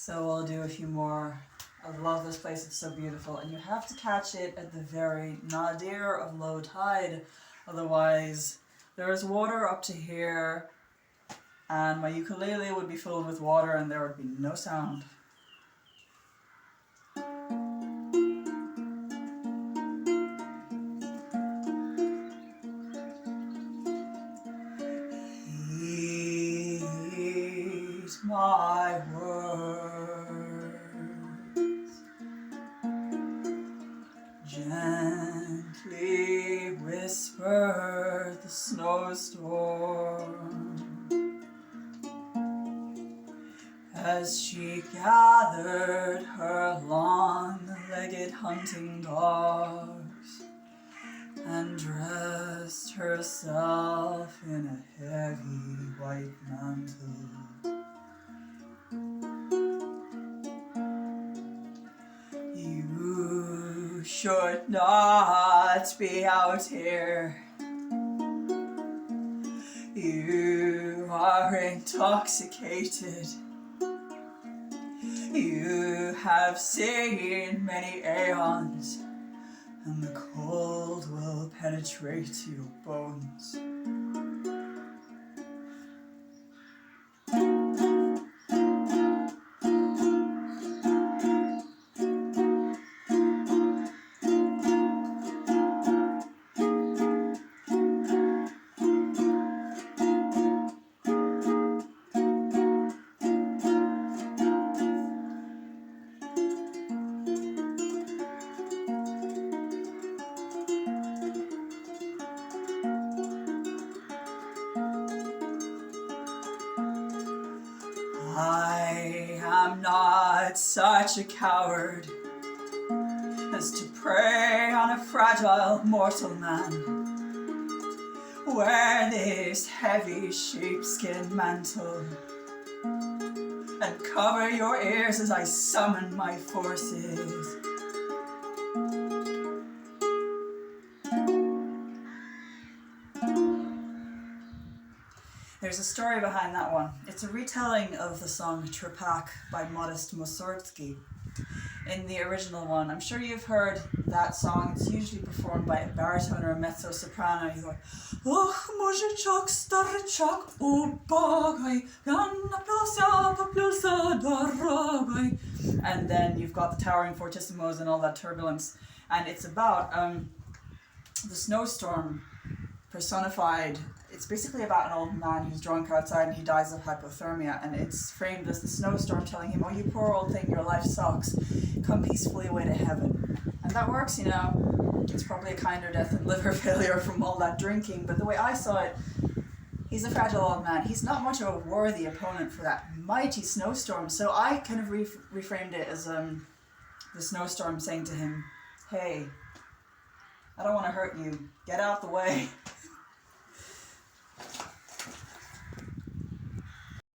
So we'll do a few more. I love this place, it's so beautiful. And you have to catch it at the very nadir of low tide. Otherwise, there is water up to here, and my ukulele would be filled with water and there would be no sound. Heed my words, gently whispered the snowstorm as she gathered her long-legged hunting dogs and dressed herself in a heavy white mantle. You should not be out here. You are intoxicated. You have seen many aeons, and the cold will penetrate to your bones. I am not such a coward as to prey on a fragile mortal man. Wear this heavy sheepskin mantle and cover your ears as I summon my forces. There's a story behind that one. It's a retelling of the song Trepak by Modest Mussorgsky. In the original one, I'm sure you've heard that song. It's usually performed by a baritone or a mezzo-soprano. He's like, "Och, muzyczak, staryczak, ubagaj, janna plosja, paplulsa, daragaj." And then you've got the towering fortissimos and all that turbulence. And it's about the snowstorm personified. It's basically about an old man who's drunk outside and he dies of hypothermia, and it's framed as the snowstorm telling him, "Oh, you poor old thing, your life sucks. Come peacefully away to heaven." And that works, you know. It's probably a kinder death than liver failure from all that drinking, but the way I saw it, he's a fragile old man. He's not much of a worthy opponent for that mighty snowstorm. So I kind of reframed it as the snowstorm saying to him, "Hey, I don't want to hurt you. Get out the way."